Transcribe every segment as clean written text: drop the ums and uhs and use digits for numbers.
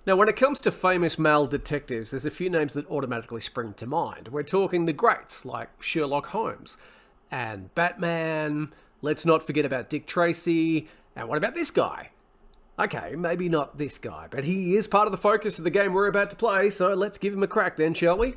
Now, when it comes to famous male detectives, there's a few names that automatically spring to mind. We're talking the greats, like Sherlock Holmes and Batman. Let's not forget about Dick Tracy. And what about this guy? Okay, maybe not this guy, but he is part of the focus of the game we're about to play, so let's give him a crack then, shall we?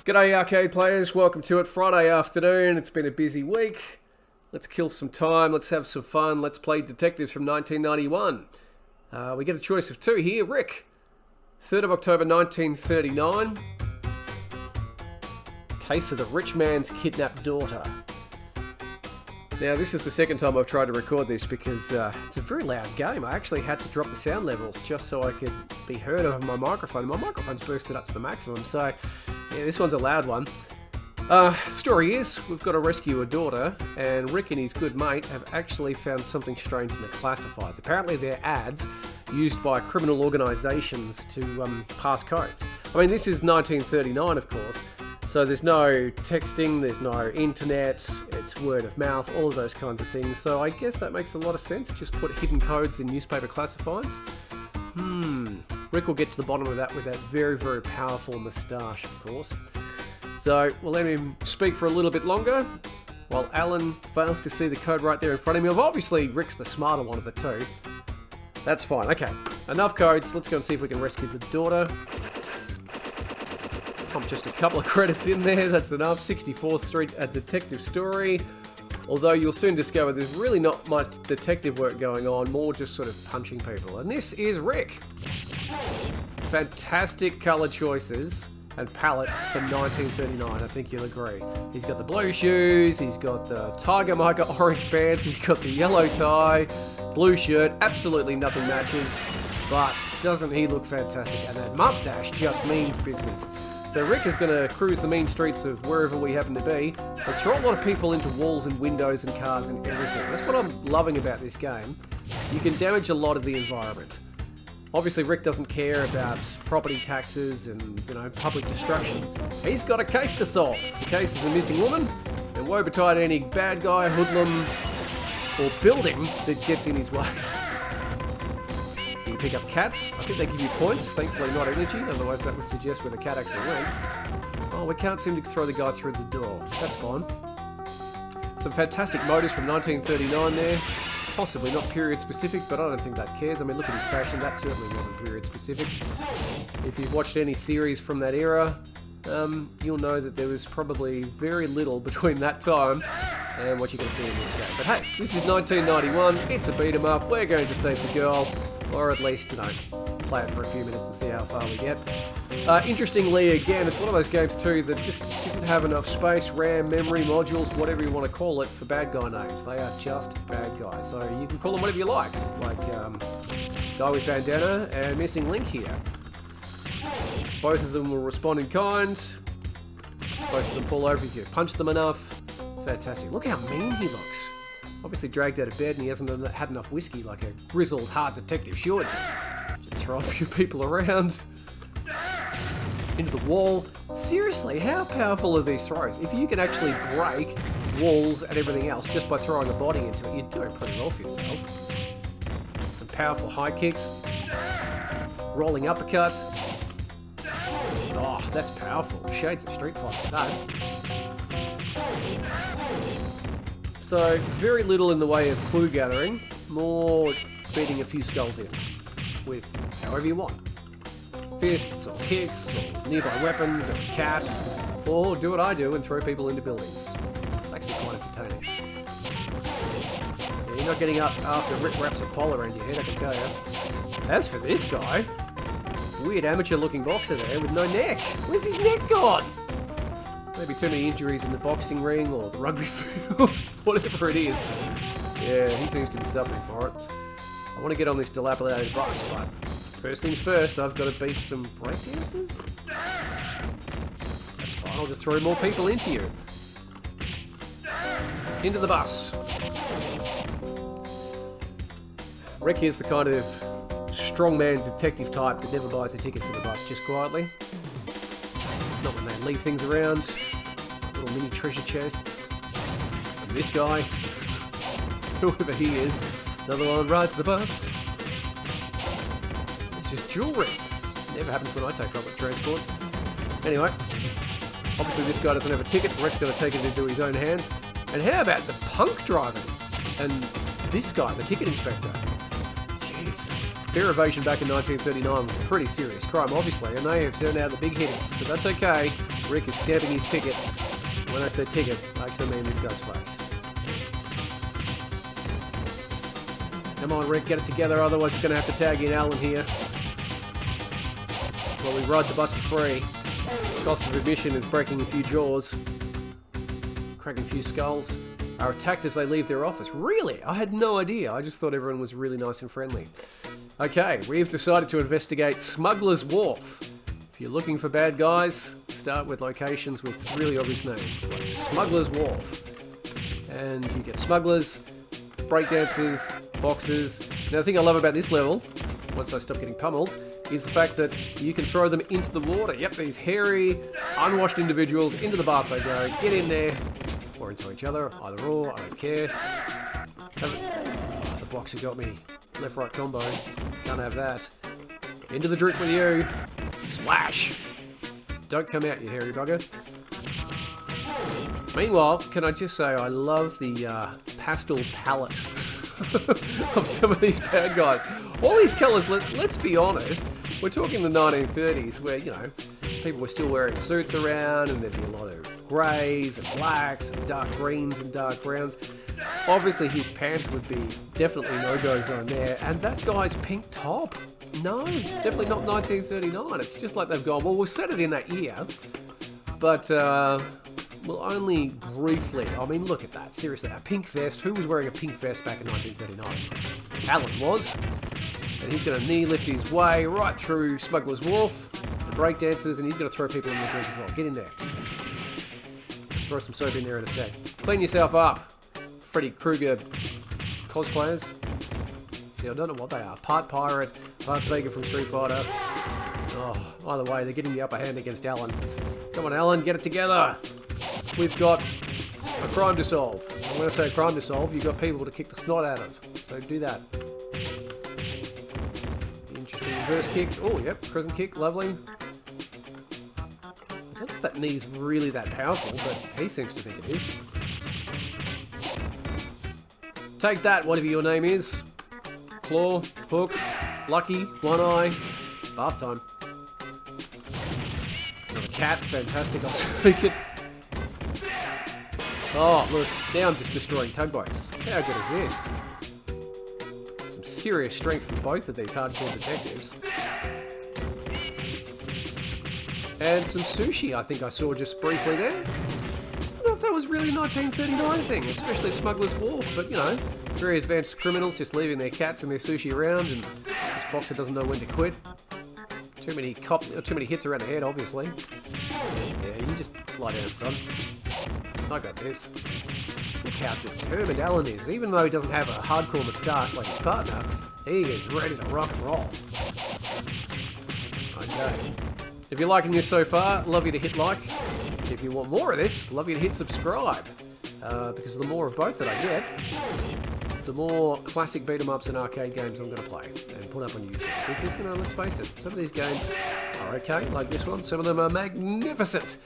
G'day arcade players, welcome to it. Friday afternoon, it's been a busy week. Let's kill some time, let's have some fun, let's play Detectives from 1991. We get a choice of two here. Rick, 3rd of October 1939. Case of the rich man's kidnapped daughter. Now this is the second time I've tried to record this because it's a very loud game. I actually had to drop the sound levels just so I could be heard over my microphone. My microphone's boosted up to the maximum, so yeah, this one's a loud one. Story is, we've got to rescue a daughter, and Rick and his good mate have actually found something strange in the classifieds. Apparently they're ads used by criminal organisations to pass codes. I mean, this is 1939, of course, so there's no texting, there's no internet, it's word of mouth, all of those kinds of things. So I guess that makes a lot of sense, just put hidden codes in newspaper classifieds. Rick will get to the bottom of that with that very, very powerful moustache, of course. So we'll let him speak for a little bit longer, while Alan fails to see the code right there in front of him. Obviously, Rick's the smarter one of the two. That's fine. Okay, enough codes. Let's go and see if we can rescue the daughter. Just a couple of credits in there, that's enough. 64th Street, a detective story. Although you'll soon discover there's really not much detective work going on, more just sort of punching people. And this is Rick. Fantastic colour choices and palette for 1939, I think you'll agree. He's got the blue shoes, he's got the Tiger Marker orange pants, he's got the yellow tie, blue shirt, absolutely nothing matches, but doesn't he look fantastic? And that mustache just means business. So Rick is going to cruise the mean streets of wherever we happen to be and throw a lot of people into walls and windows and cars and everything. That's what I'm loving about this game. You can damage a lot of the environment. Obviously, Rick doesn't care about property taxes and, public destruction. He's got a case to solve. The case is a missing woman, and woe betide any bad guy, hoodlum, or building that gets in his way. You can pick up cats. I think they give you points, thankfully not energy, otherwise that would suggest where the cat actually went. Oh, we can't seem to throw the guy through the door. That's fine. Some fantastic motors from 1939 there. Possibly not period specific, but I don't think that cares. I mean, look at his fashion, that certainly wasn't period specific. If you've watched any series from that era, you'll know that there was probably very little between that time and what you can see in this game. But hey, this is 1991, it's a beat 'em up, we're going to save the girl, or at least, play it for a few minutes and see how far we get. Interestingly, again, it's one of those games too that just didn't have enough space, RAM, memory, modules, whatever you want to call it, for bad guy names. They are just bad guys. So you can call them whatever you like Guy with Bandana and Missing Link here. Both of them will respond in kind. Both of them fall over if you punch them enough. Fantastic. Look how mean he looks. Obviously dragged out of bed and he hasn't had enough whiskey like a grizzled hard detective should. Just throw a few people around. Into the wall. Seriously, how powerful are these throws? If you can actually break walls and everything else just by throwing a body into it, you're doing pretty well for yourself. Some powerful high kicks. Rolling uppercuts. Oh, that's powerful. Shades of Street Fighter, that. So, very little in the way of clue gathering. More beating a few skulls in. With however you want. Fists, or kicks, or nearby weapons, or a cat. Or do what I do and throw people into buildings. It's actually quite entertaining. Yeah, you're not getting up after Rick wraps a pole around your head, I can tell you. As for this guy, weird amateur-looking boxer there with no neck. Where's his neck gone? Maybe too many injuries in the boxing ring or the rugby field, whatever it is. Yeah, he seems to be suffering for it. I want to get on this dilapidated bus, but first things first, I've got to beat some breakdancers. That's fine, I'll just throw more people into you. Into the bus. Rick is the kind of strongman detective type that never buys a ticket for the bus just quietly. Not when they leave things around. little mini treasure chests. And this guy, whoever he is, another one rides the bus. It's just jewellery. Never happens when I take public transport. Anyway, obviously this guy doesn't have a ticket. Rex got to take it into his own hands. And how about the punk driving? And this guy, the ticket inspector. Jeez. Fare evasion back in 1939 was a pretty serious crime, obviously, and they have turned out the big hitters. But that's okay. Rick is stamping his ticket. When I say ticket, I actually mean this guy's face. Come on, Rick, get it together, otherwise you're going to have to tag in Alan here. Well, we ride the bus for free. Cost of admission is breaking a few jaws, cracking a few skulls. Are attacked as they leave their office. Really? I had no idea. I just thought everyone was really nice and friendly. Okay, we've decided to investigate Smuggler's Wharf. If you're looking for bad guys, start with locations with really obvious names, like Smuggler's Wharf. And you get smugglers, breakdancers, boxers. Now the thing I love about this level, once I stop getting pummeled, is the fact that you can throw them into the water. Yep, these hairy, unwashed individuals, into the bath they go, get in there, or into each other, either or, I don't care. The boxer got me. Left-right combo. Can't have that. Into the drink with you. Splash! Don't come out, you hairy bugger. Meanwhile, can I just say I love the pastel palette of some of these bad guys. All these colours, let's be honest, we're talking the 1930s where, you know, people were still wearing suits around and there'd be a lot of greys and blacks and dark greens and dark browns. Obviously his pants would be definitely no-go zone there, and that guy's pink top, no, definitely not 1939. It's just like they've gone, well, we'll set it in that year, but we'll only briefly, I mean, look at that, seriously, a pink vest. Who was wearing a pink vest back in 1939? Alan was, and he's going to knee lift his way right through Smuggler's Wharf, the breakdancers, and he's going to throw people in the drink as well. Get in there. Throw some soap in there in a sec. Clean yourself up. Freddy Krueger cosplayers. Yeah, I don't know what they are. Part pirate, part Vega from Street Fighter. Oh, either way, they're getting the upper hand against Alan. Come on, Alan, get it together. We've got a crime to solve. And when I say a crime to solve, you've got people to kick the snot out of. So do that. Interesting reverse kick. Oh, yep, crescent kick, lovely. I don't know if that knee's really that powerful, but he seems to think it is. Take that, whatever your name is. Claw, Hook, Lucky, One Eye, bath time. Another cat, fantastic, I'll take it. Oh, look, now I'm just destroying tugboats. How good is this? Some serious strength from both of these hardcore detectives. And some sushi, I think I saw just briefly there. I don't know if that was really a 1939 thing, especially Smuggler's Wharf, but you know, very advanced criminals just leaving their cats and their sushi around, and this boxer doesn't know when to quit. Too many hits around the head, obviously. Yeah, you just lie down, son. I got this. Look how determined Alan is. Even though he doesn't have a hardcore moustache like his partner, he is ready to rock and roll. Okay. If you're liking this so far, love you to hit like. If you want more of this, love you to hit subscribe. Because the more of both that I get, the more classic beat-em-ups and arcade games I'm going to play and put up on YouTube. Because, you know, let's face it, some of these games are okay, like this one. Some of them are magnificent.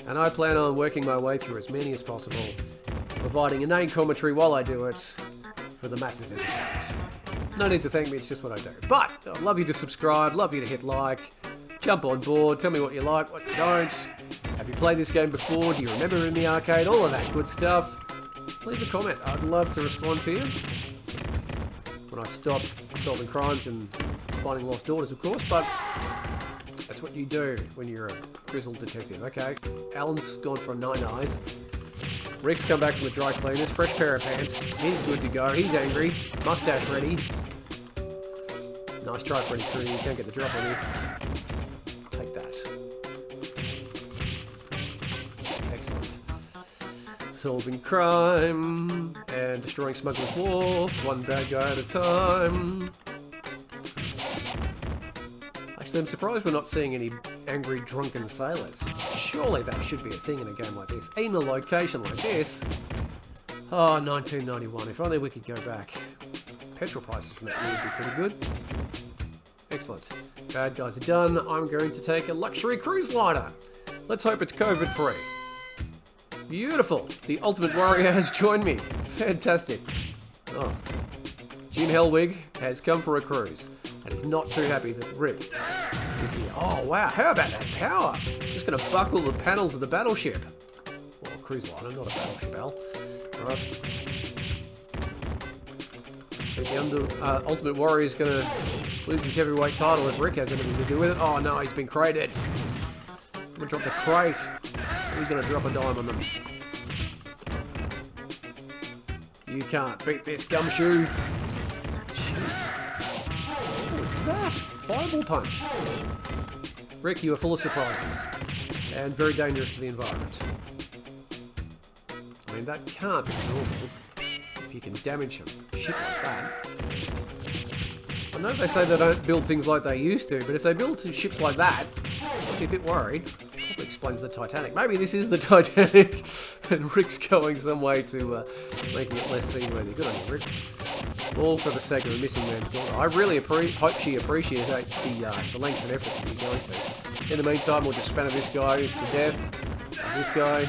And I plan on working my way through as many as possible, providing inane commentary while I do it for the masses entertainment. No need to thank me, it's just what I do. But I'd love you to subscribe, love you to hit like, jump on board, tell me what you like, what you don't. Have you played this game before? Do you remember it in the arcade? All of that good stuff. Leave a comment. I'd love to respond to you. When I stop solving crimes and finding lost daughters, of course, but that's what you do when you're a grizzled detective. Okay, Alan's gone for 9 eyes. Rick's come back from the dry cleaners, fresh pair of pants. He's good to go. He's angry. Mustache ready. Nice try, Freddy Krueger. You can't get the drop on you. Take that. Excellent. Solving crime and destroying Smuggler's Wharf, one bad guy at a time. I So I'm surprised we're not seeing any angry drunken sailors. Surely that should be a thing in a game like this. In a location like this. Oh, 1991. If only we could go back. Petrol prices from that year would be pretty good. Excellent. Bad guys are done. I'm going to take a luxury cruise liner. Let's hope it's COVID-free. Beautiful. The Ultimate Warrior has joined me. Fantastic. Oh. Jim Hellwig has come for a cruise. And he's not too happy that Rick is here. Oh, wow. How about that power? Just going to buckle the panels of the battleship. Well, a cruise liner, not a battleship, Al. All right. So the Ultimate Warrior is going to lose his heavyweight title if Rick has anything to do with it. Oh, no, he's been crated. Someone dropped a crate. He's going to drop a dime on them. You can't beat this, Gumshoe. Jeez. What was that? Fireball punch. Rick, you are full of surprises. And very dangerous to the environment. I mean, that can't be normal. If you can damage him. Shit like that. I know they say they don't build things like they used to, but if they build ships like that, I'd be a bit worried. Probably explains the Titanic. Maybe this is the Titanic, and Rick's going some way to making it less seaworthy. Good on you, Rick. All for the sake of the missing man's daughter. I really hope she appreciates the lengths and efforts that you're going to. In the meantime, we'll just spanner this guy to death. This guy.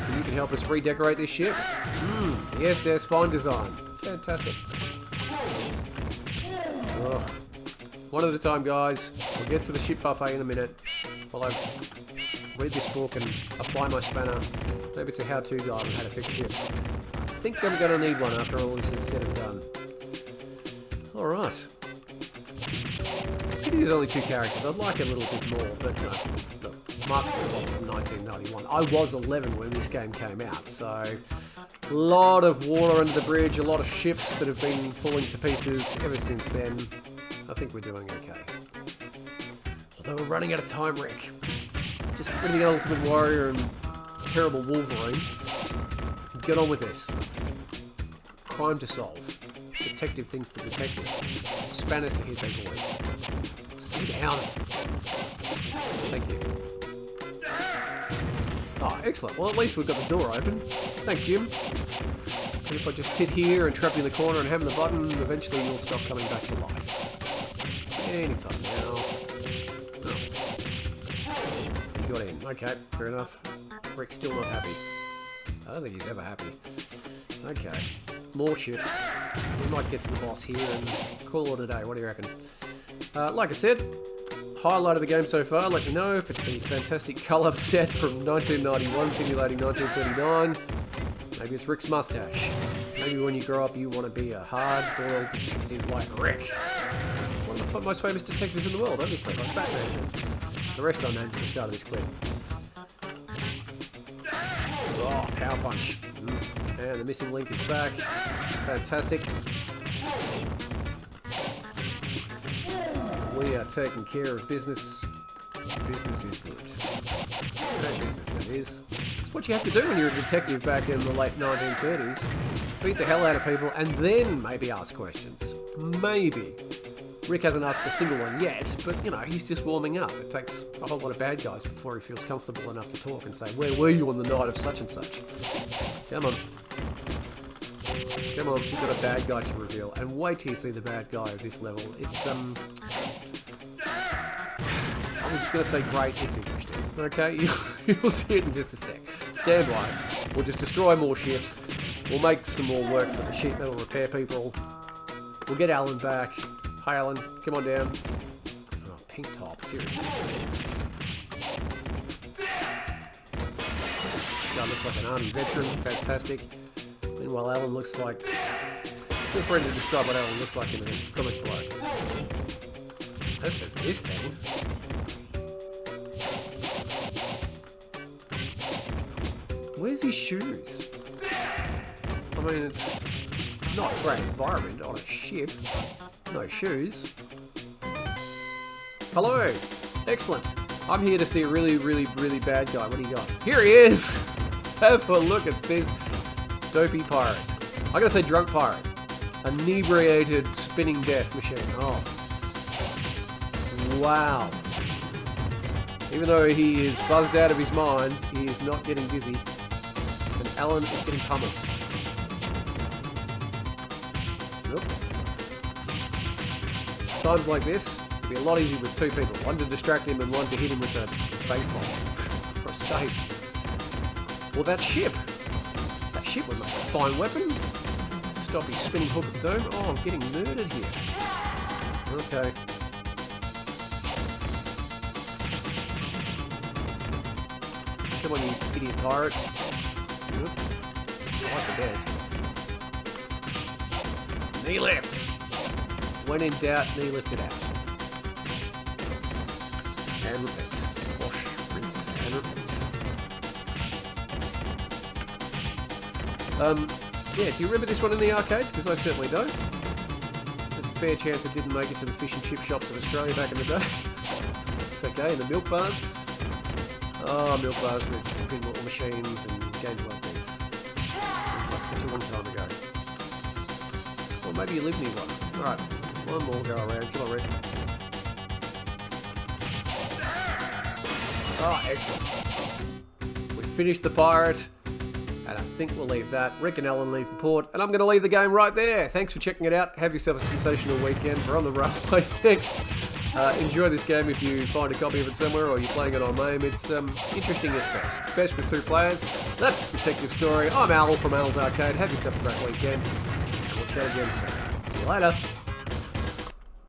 And you can help us redecorate this ship. Yes, fine design. Fantastic. Ugh. One at a time, guys. We'll get to the ship buffet in a minute. While I read this book and apply my spanner. Maybe it's a how-to guide on how to fix ships. I think I'm going to need one after all this is said and done. Alright. I think there's only 2 characters. I'd like a little bit more, but no. The Master Ball from 1991. I was 11 when this game came out, so a lot of water under the bridge, a lot of ships that have been falling to pieces ever since then. I think we're doing okay. Although we're running out of time, Rick. Just get rid of the Ultimate Warrior and terrible Wolverine. Get on with this. Crime to solve. Detective things to detective. Spanners to hit people with. Stay down. Thank you. Oh, excellent. Well, at least we've got the door open. Thanks, Jim. And if I just sit here and trap you in the corner and hammer the button, eventually you'll stop coming back to life. Anytime now. Oh. You got in. Okay, fair enough. Rick's still not happy. I don't think he's ever happy. Okay. More ship. We might get to the boss here and call it a day. What do you reckon? Like I said, highlight of the game so far. Let me know if it's the fantastic colour set from 1991 simulating 1939. Maybe it's Rick's mustache. Maybe when you grow up you want to be a hard-boiled detective like Rick. One of the most famous detectives in the world, obviously, like Batman. The rest I named at the start of this clip. Oh, power punch. And the missing link is back. Fantastic. We are taking care of business. Business is good. Great business, that is. It's what you have to do when you're a detective back in the late 1930s. Beat the hell out of people and then maybe ask questions. Maybe. Rick hasn't asked a single one yet, but, you know, he's just warming up. It takes a whole lot of bad guys before he feels comfortable enough to talk and say, where were you on the night of such and such? Come on. Come on, you've got a bad guy to reveal. And wait till you see the bad guy of this level. It's, I'm just going to say great, it's interesting. Okay, you'll see it in just a sec. Stand by. We'll just destroy more ships. We'll make some more work for the sheet metal repair people. We'll get Alan back. Hi Alan, come on down. Oh, pink top, seriously. Guy looks like an army veteran, fantastic. Meanwhile, Alan looks like... Feel free to describe what Alan looks like in the comments below. As for this thing... Where's his shoes? I mean, it's not a great environment on a ship. No shoes. Hello! Excellent. I'm here to see a really, really, really bad guy. What do you got? Here he is! Have a look at this dopey pirate. I gotta say drunk pirate. Inebriated spinning death machine. Oh. Wow. Even though he is buzzed out of his mind, he is not getting dizzy. And Alan is getting pummeled. Nope. Times like this, it'd be a lot easier with two people. One to distract him and one to hit him with a bank bomb. For a save. Well, that ship. That ship would make a fine weapon. Stop his spinning hook of doom. Oh, I'm getting murdered here. Okay. Come on, you idiot pirate. Good. I like the desk. Knee lift. When in doubt, knee lift it out. And repeat. Wash, rinse, and repeat. Yeah, do you remember this one in the arcades? Because I certainly don't. There's a fair chance it didn't make it to the fish and chip shops of Australia back in the day. It's okay, in the milk bars. Oh, milk bars with pinball machines and games like this. Seems like such a long time ago. Or maybe you live near one. Alright, one more go around. Come on, Rick. Oh, excellent. We finished the pirate. And I think we'll leave that. Rick and Alan leave the port. And I'm going to leave the game right there. Thanks for checking it out. Have yourself a sensational weekend. We're on the road. Thanks. Enjoy this game if you find a copy of it somewhere or you're playing it on MAME. It's interesting at best. Best with two players. That's the Detective Story. I'm Al from Al's Arcade. Have yourself a great weekend. And we'll chat again soon. See you later.